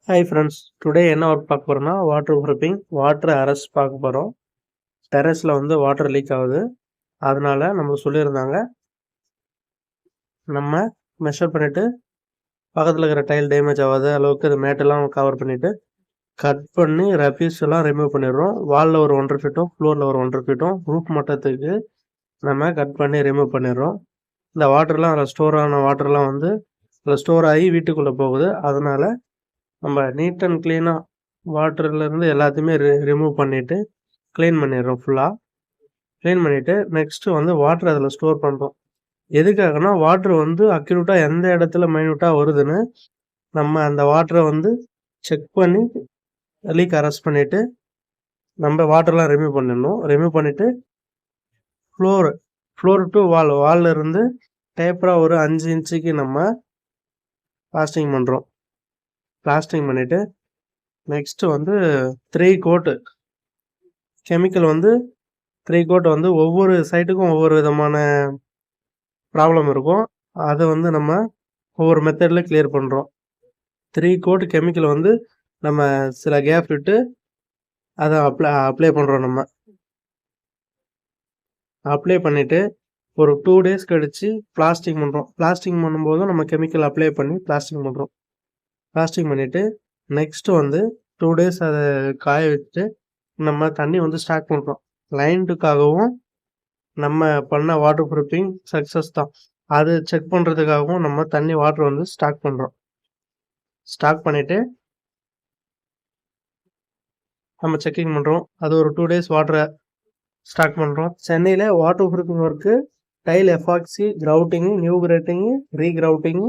Hi friends, today என்ன work பார்க்க போகிறோம்னா வாட்டர் ப்ரூஃபிங் வாட்டர் அரெஸ்ட் பார்க்க போகிறோம். டெரஸில் வந்து வாட்டர் லீக் ஆகுது. அதனால நம்ம சொல்லியிருந்தாங்க நம்ம மெஷர் பண்ணிவிட்டு பக்கத்தில் இருக்கிற டைல் டேமேஜ் ஆகாத அளவுக்கு அது மேட்டெல்லாம் கவர் பண்ணிவிட்டு கட் பண்ணி ரஃப்யூஸ் எல்லாம் ரிமூவ் பண்ணிடுறோம். வாலில் ஒரு 1.5 ஃபீட்டும் ஃப்ளோரில் ஒரு 1.5 ஃபீட்டும் ரூஃப் மட்டத்துக்கு நம்ம கட் பண்ணி ரிமூவ் பண்ணிடுறோம். இந்த வாட்டர்லாம் அதில் ஸ்டோர் ஆன வாட்டர்லாம் வந்து அதில் ஸ்டோர் ஆகி வீட்டுக்குள்ளே போகுது. அதனால் நம்ம நீட் அண்ட் க்ளீனாக வாட்டர்லேருந்து எல்லாத்தையுமே ரிமூவ் பண்ணிவிட்டு க்ளீன் பண்ணிடுறோம். ஃபுல்லாக க்ளீன் பண்ணிவிட்டு நெக்ஸ்ட்டு வந்து வாட்டர் அதில் ஸ்டோர் பண்ணுறோம். எதுக்காகனா வாட்ரு வந்து அக்யூரேட்டாக எந்த இடத்துல மைன்யூட்டாக வருதுன்னு நம்ம அந்த வாட்டரை வந்து செக் பண்ணி லீக் அரெஸ்ட் பண்ணிவிட்டு நம்ம வாட்டர்லாம் ரிமூவ் பண்ணிடணும். ரிமூவ் பண்ணிவிட்டு ஃப்ளோர் டு வாலில் இருந்து டேப்பராக ஒரு 5 இன்ச்சுக்கு நம்ம பிளாஸ்டிங் பண்ணுறோம். பிளாஸ்டிங் பண்ணிவிட்டு நெக்ஸ்ட்டு வந்து 3 கோட்டு கெமிக்கல் வந்து 3 கோட் வந்து ஒவ்வொரு சைட்டுக்கும் ஒவ்வொரு விதமான ப்ராப்ளம் இருக்கும். அதை வந்து நம்ம ஒவ்வொரு மெத்தடில் கிளியர் பண்ணுறோம். 3 கோட் கெமிக்கல் வந்து நம்ம சில கேப் விட்டு அதை அப்ளை பண்ணுறோம். நம்ம அப்ளை பண்ணிவிட்டு ஒரு 2 டேஸ் கழித்து பிளாஸ்டிங் பண்ணுறோம். பிளாஸ்டிங் பண்ணும்போதும் நம்ம கெமிக்கல் அப்ளை பண்ணி பிளாஸ்டிங் பண்ணுறோம். பிளாஸ்டிங் பண்ணிவிட்டு நெக்ஸ்ட்டு வந்து 2 டேஸ் அதை காய வச்சுட்டு நம்ம தண்ணி வந்து ஸ்டாக் பண்ணுறோம். கிளைண்ட்டுக்காகவும் நம்ம பண்ண வாட்டர் ப்ரூஃபிங் சக்ஸஸ் தான். அது செக் பண்ணுறதுக்காகவும் நம்ம தண்ணி வாட்டர் வந்து ஸ்டாக் பண்ணுறோம். ஸ்டாக் பண்ணிவிட்டு நம்ம செக்கிங் பண்ணுறோம். அது ஒரு 2 டேஸ் வாட்டரை ஸ்டாக் பண்ணுறோம். சென்னையில் waterproofing work tile epoxy grouting new grating regrouting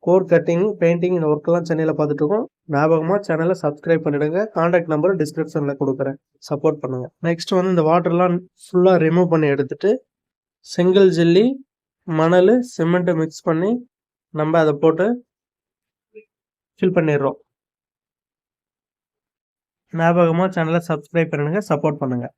core cutting painting இந்த ஒர்க்கெல்லாம் சென்னையில் பார்த்துட்ருக்கோம். ஞாபகமாக சேனலை சப்ஸ்கிரைப் பண்ணிவிடுங்க. கான்டாக்ட் நம்பர் டிஸ்கிரிப்ஷனில் கொடுக்குறேன். சப்போர்ட் பண்ணுங்கள். நெக்ஸ்ட் வந்து இந்த வாட்டர்லாம் ஃபுல்லாக ரிமூவ் பண்ணி எடுத்துகிட்டு செங்கல் ஜல்லி மணல் சிமெண்ட்டை மிக்ஸ் பண்ணி நம்ம அதை போட்டு ஃபில் பண்ணிடுறோம். ஞாபகமாக சேனலை சப்ஸ்கிரைப் பண்ணுங்கள். சப்போர்ட் பண்ணுங்கள்.